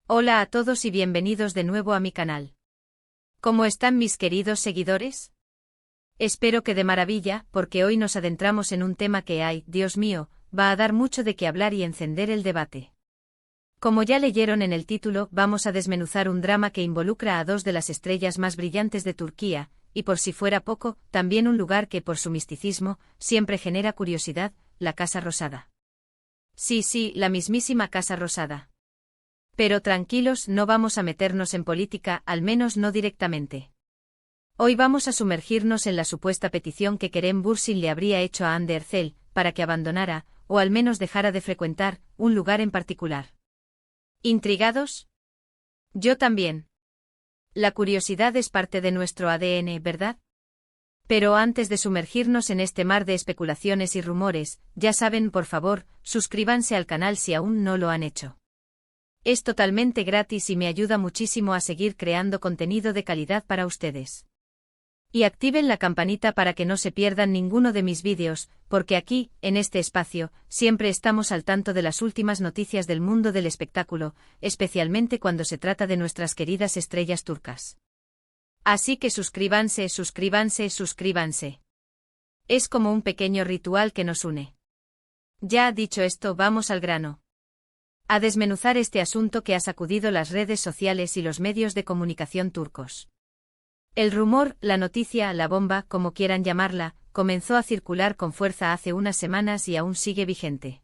Hola a todos y bienvenidos de nuevo a mi canal. ¿Cómo están mis queridos seguidores? Espero que de maravilla, porque hoy nos adentramos en un tema que Dios mío, va a dar mucho de qué hablar y encender el debate. Como ya leyeron en el título, vamos a desmenuzar un drama que involucra a dos de las estrellas más brillantes de Turquía, y por si fuera poco, también un lugar que por su misticismo, siempre genera curiosidad, la Casa Rosada. Sí, la mismísima Casa Rosada. Pero tranquilos, no vamos a meternos en política, al menos no directamente. Hoy vamos a sumergirnos en la supuesta petición que Kerem Bürsin le habría hecho a Hande Erçel, para que abandonara, o al menos dejara de frecuentar, un lugar en particular. ¿Intrigados? Yo también. La curiosidad es parte de nuestro ADN, ¿verdad? Pero antes de sumergirnos en este mar de especulaciones y rumores, ya saben, por favor, suscríbanse al canal si aún no lo han hecho. Es totalmente gratis y me ayuda muchísimo a seguir creando contenido de calidad para ustedes. Y activen la campanita para que no se pierdan ninguno de mis vídeos, porque aquí, en este espacio, siempre estamos al tanto de las últimas noticias del mundo del espectáculo, especialmente cuando se trata de nuestras queridas estrellas turcas. Así que suscríbanse. Es como un pequeño ritual que nos une. Ya dicho esto, vamos al grano. A desmenuzar este asunto que ha sacudido las redes sociales y los medios de comunicación turcos. El rumor, la noticia, la bomba, como quieran llamarla, comenzó a circular con fuerza hace unas semanas y aún sigue vigente.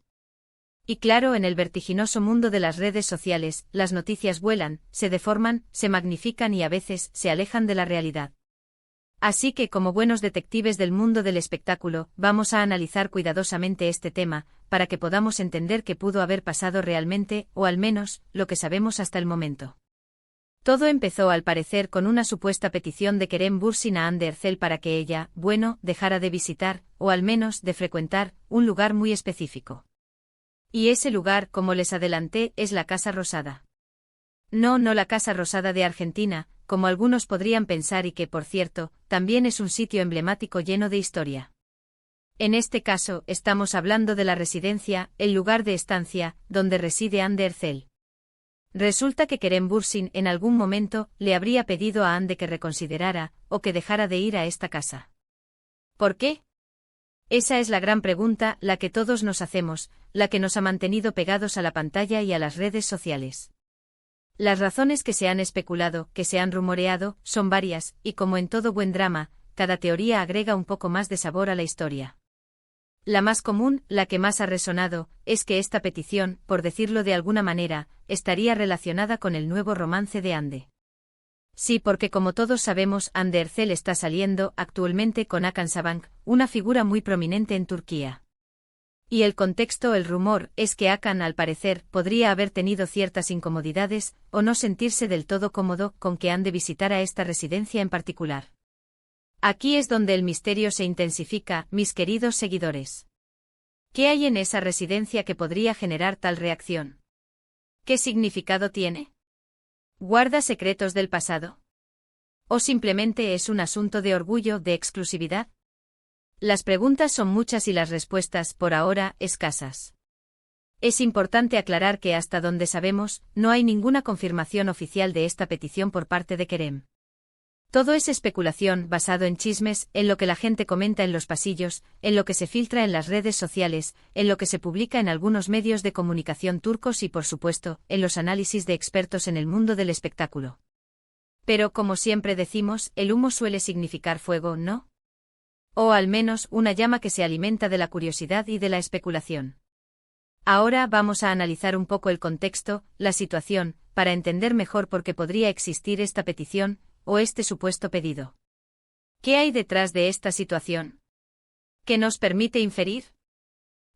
Y claro, en el vertiginoso mundo de las redes sociales, las noticias vuelan, se deforman, se magnifican y a veces se alejan de la realidad. Así que, como buenos detectives del mundo del espectáculo, vamos a analizar cuidadosamente este tema, para que podamos entender qué pudo haber pasado realmente, o al menos, lo que sabemos hasta el momento. Todo empezó al parecer con una supuesta petición de Kerem Bürsin a Hande Erçel para que ella, dejara de visitar, o al menos de frecuentar, un lugar muy específico. Y ese lugar, como les adelanté, es la Casa Rosada. No la Casa Rosada de Argentina, como algunos podrían pensar y que, por cierto, también es un sitio emblemático lleno de historia. En este caso, estamos hablando de la residencia, el lugar de estancia, donde reside Hande Erçel. Resulta que Kerem Bürsin en algún momento le habría pedido a Hande que reconsiderara, o que dejara de ir a esta casa. ¿Por qué? Esa es la gran pregunta, la que todos nos hacemos, la que nos ha mantenido pegados a la pantalla y a las redes sociales. Las razones que se han especulado, que se han rumoreado, son varias, y como en todo buen drama, cada teoría agrega un poco más de sabor a la historia. La más común, la que más ha resonado, es que esta petición, por decirlo de alguna manera, estaría relacionada con el nuevo romance de Hande. Sí, porque como todos sabemos, Hande Erçel está saliendo actualmente con Hakan Sabancı, una figura muy prominente en Turquía. Y el contexto, el rumor, es que Hakan al parecer podría haber tenido ciertas incomodidades, o no sentirse del todo cómodo con que Hande visitara esta residencia en particular. Aquí es donde el misterio se intensifica, mis queridos seguidores. ¿Qué hay en esa residencia que podría generar tal reacción? ¿Qué significado tiene? ¿Guarda secretos del pasado? ¿O simplemente es un asunto de orgullo, de exclusividad? Las preguntas son muchas y las respuestas, por ahora, escasas. Es importante aclarar que hasta donde sabemos, no hay ninguna confirmación oficial de esta petición por parte de Kerem. Todo es especulación, basado en chismes, en lo que la gente comenta en los pasillos, en lo que se filtra en las redes sociales, en lo que se publica en algunos medios de comunicación turcos y, por supuesto, en los análisis de expertos en el mundo del espectáculo. Pero, como siempre decimos, el humo suele significar fuego, ¿no? O al menos, una llama que se alimenta de la curiosidad y de la especulación. Ahora vamos a analizar un poco el contexto, la situación, para entender mejor por qué podría existir esta petición, o este supuesto pedido. ¿Qué hay detrás de esta situación? ¿Qué nos permite inferir?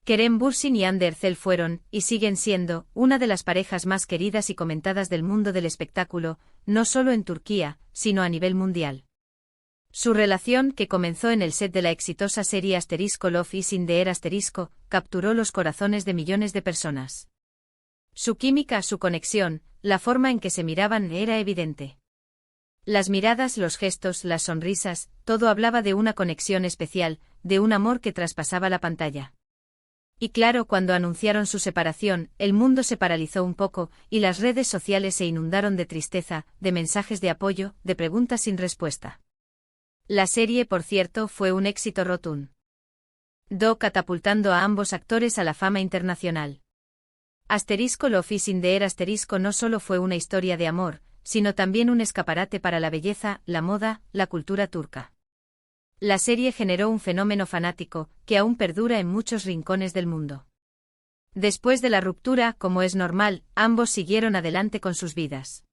Kerem Bürsin y Hande Erçel fueron, y siguen siendo, una de las parejas más queridas y comentadas del mundo del espectáculo, no solo en Turquía, sino a nivel mundial. Su relación, que comenzó en el set de la exitosa serie Love is in the Air capturó los corazones de millones de personas. Su química, su conexión, la forma en que se miraban era evidente. Las miradas, los gestos, las sonrisas, todo hablaba de una conexión especial, de un amor que traspasaba la pantalla. Y claro, cuando anunciaron su separación, el mundo se paralizó un poco, y las redes sociales se inundaron de tristeza, de mensajes de apoyo, de preguntas sin respuesta. La serie, por cierto, fue un éxito rotundo, catapultando a ambos actores a la fama internacional. Love is in the air no solo fue una historia de amor, sino también un escaparate para la belleza, la moda, la cultura turca. La serie generó un fenómeno fanático, que aún perdura en muchos rincones del mundo. Después de la ruptura, como es normal, ambos siguieron adelante con sus vidas.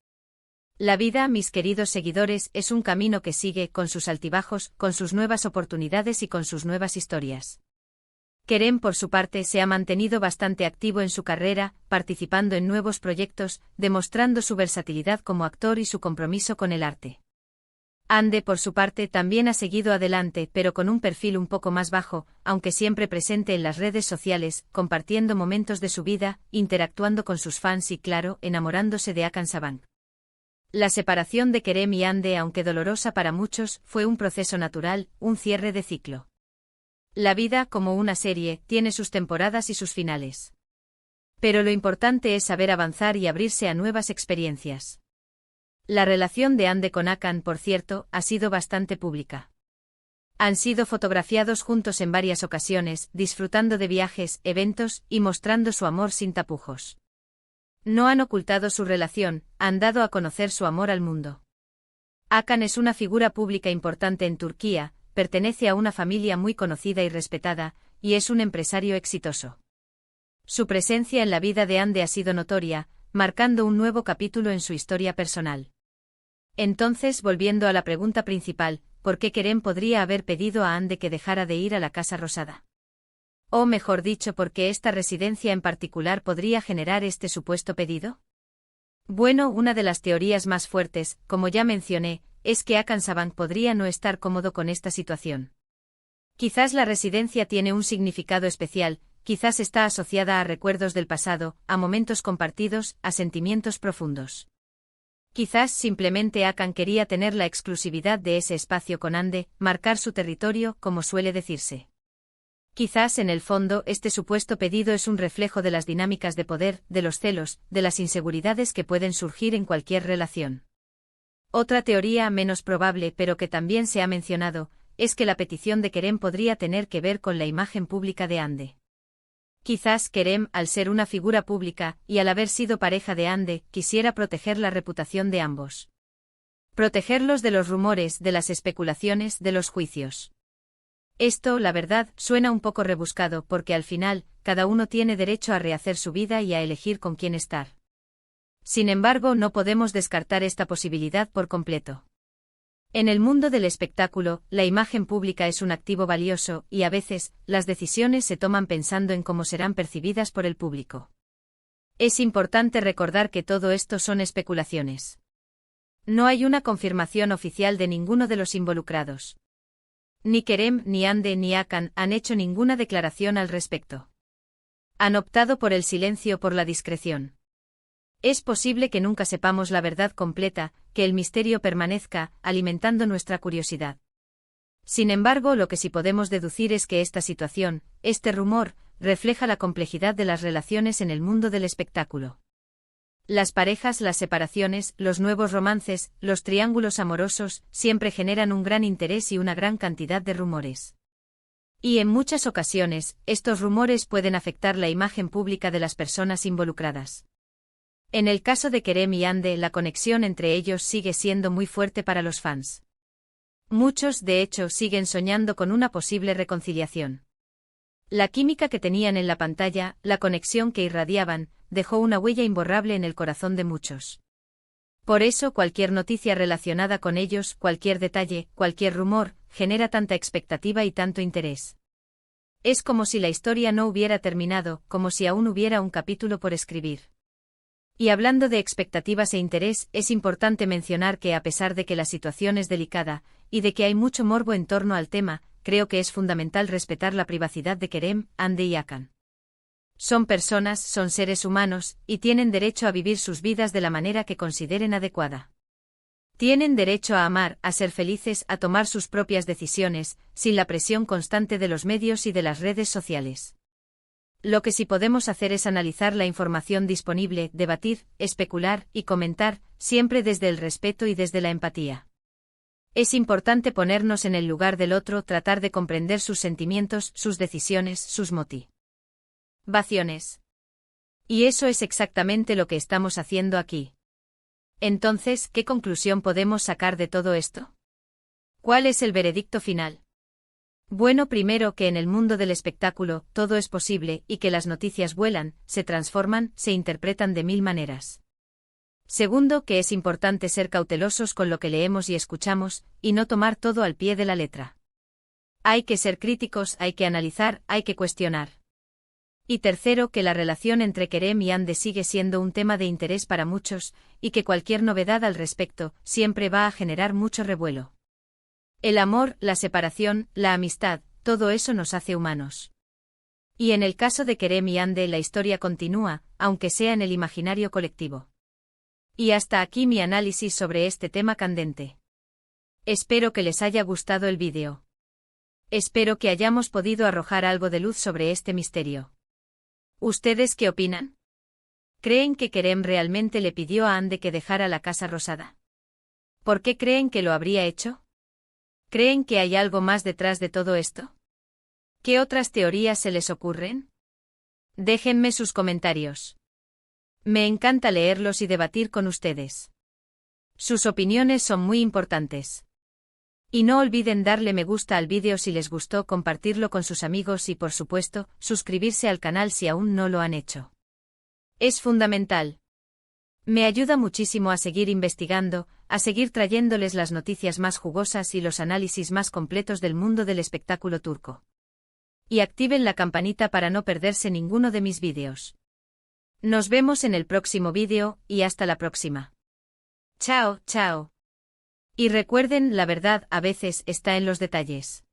La vida, mis queridos seguidores, es un camino que sigue, con sus altibajos, con sus nuevas oportunidades y con sus nuevas historias. Kerem, por su parte, se ha mantenido bastante activo en su carrera, participando en nuevos proyectos, demostrando su versatilidad como actor y su compromiso con el arte. Hande, por su parte, también ha seguido adelante, pero con un perfil un poco más bajo, aunque siempre presente en las redes sociales, compartiendo momentos de su vida, interactuando con sus fans y, claro, enamorándose de Hakan Saban. La separación de Kerem y Hande, aunque dolorosa para muchos, fue un proceso natural, un cierre de ciclo. La vida, como una serie, tiene sus temporadas y sus finales. Pero lo importante es saber avanzar y abrirse a nuevas experiencias. La relación de Hande con Hakan, por cierto, ha sido bastante pública. Han sido fotografiados juntos en varias ocasiones, disfrutando de viajes, eventos, y mostrando su amor sin tapujos. No han ocultado su relación, han dado a conocer su amor al mundo. Hakan es una figura pública importante en Turquía, pertenece a una familia muy conocida y respetada, y es un empresario exitoso. Su presencia en la vida de Hande ha sido notoria, marcando un nuevo capítulo en su historia personal. Entonces, volviendo a la pregunta principal, ¿por qué Kerem podría haber pedido a Hande que dejara de ir a la Casa Rosada? O mejor dicho, ¿por qué esta residencia en particular podría generar este supuesto pedido? Bueno, una de las teorías más fuertes, como ya mencioné, es que Hakan Saban podría no estar cómodo con esta situación. Quizás la residencia tiene un significado especial, quizás está asociada a recuerdos del pasado, a momentos compartidos, a sentimientos profundos. Quizás simplemente Hakan quería tener la exclusividad de ese espacio con Hande, marcar su territorio, como suele decirse. Quizás en el fondo este supuesto pedido es un reflejo de las dinámicas de poder, de los celos, de las inseguridades que pueden surgir en cualquier relación. Otra teoría menos probable, pero que también se ha mencionado, es que la petición de Kerem podría tener que ver con la imagen pública de Hande. Quizás Kerem, al ser una figura pública, y al haber sido pareja de Hande, quisiera proteger la reputación de ambos. Protegerlos de los rumores, de las especulaciones, de los juicios. Esto, la verdad, suena un poco rebuscado porque al final, cada uno tiene derecho a rehacer su vida y a elegir con quién estar. Sin embargo, no podemos descartar esta posibilidad por completo. En el mundo del espectáculo, la imagen pública es un activo valioso y a veces, las decisiones se toman pensando en cómo serán percibidas por el público. Es importante recordar que todo esto son especulaciones. No hay una confirmación oficial de ninguno de los involucrados. Ni Kerem, ni Hande, ni Hakan han hecho ninguna declaración al respecto. Han optado por el silencio, por la discreción. Es posible que nunca sepamos la verdad completa, que el misterio permanezca, alimentando nuestra curiosidad. Sin embargo, lo que sí podemos deducir es que esta situación, este rumor, refleja la complejidad de las relaciones en el mundo del espectáculo. Las parejas, las separaciones, los nuevos romances, los triángulos amorosos, siempre generan un gran interés y una gran cantidad de rumores. Y en muchas ocasiones, estos rumores pueden afectar la imagen pública de las personas involucradas. En el caso de Kerem y Hande, la conexión entre ellos sigue siendo muy fuerte para los fans. Muchos, de hecho, siguen soñando con una posible reconciliación. La química que tenían en la pantalla, la conexión que irradiaban, dejó una huella imborrable en el corazón de muchos. Por eso cualquier noticia relacionada con ellos, cualquier detalle, cualquier rumor, genera tanta expectativa y tanto interés. Es como si la historia no hubiera terminado, como si aún hubiera un capítulo por escribir. Y hablando de expectativas e interés, es importante mencionar que a pesar de que la situación es delicada, y de que hay mucho morbo en torno al tema, creo que es fundamental respetar la privacidad de Kerem, Hande y Hakan. Son personas, son seres humanos, y tienen derecho a vivir sus vidas de la manera que consideren adecuada. Tienen derecho a amar, a ser felices, a tomar sus propias decisiones, sin la presión constante de los medios y de las redes sociales. Lo que sí podemos hacer es analizar la información disponible, debatir, especular y comentar, siempre desde el respeto y desde la empatía. Es importante ponernos en el lugar del otro, tratar de comprender sus sentimientos, sus decisiones, sus motivaciones. Y eso es exactamente lo que estamos haciendo aquí. Entonces, ¿qué conclusión podemos sacar de todo esto? ¿Cuál es el veredicto final? Bueno, primero que en el mundo del espectáculo todo es posible y que las noticias vuelan, se transforman, se interpretan de mil maneras. Segundo, que es importante ser cautelosos con lo que leemos y escuchamos, y no tomar todo al pie de la letra. Hay que ser críticos, hay que analizar, hay que cuestionar. Y tercero, que la relación entre Kerem y Hande sigue siendo un tema de interés para muchos, y que cualquier novedad al respecto siempre va a generar mucho revuelo. El amor, la separación, la amistad, todo eso nos hace humanos. Y en el caso de Kerem y Hande la historia continúa, aunque sea en el imaginario colectivo. Y hasta aquí mi análisis sobre este tema candente. Espero que les haya gustado el vídeo. Espero que hayamos podido arrojar algo de luz sobre este misterio. ¿Ustedes qué opinan? ¿Creen que Kerem realmente le pidió a Hande que dejara la Casa Rosada? ¿Por qué creen que lo habría hecho? ¿Creen que hay algo más detrás de todo esto? ¿Qué otras teorías se les ocurren? Déjenme sus comentarios. Me encanta leerlos y debatir con ustedes. Sus opiniones son muy importantes. Y no olviden darle me gusta al vídeo si les gustó, compartirlo con sus amigos y, por supuesto, suscribirse al canal si aún no lo han hecho. Es fundamental. Me ayuda muchísimo a seguir investigando, a seguir trayéndoles las noticias más jugosas y los análisis más completos del mundo del espectáculo turco. Y activen la campanita para no perderse ninguno de mis vídeos. Nos vemos en el próximo vídeo, y hasta la próxima. Chao, chao. Y recuerden, la verdad a veces está en los detalles.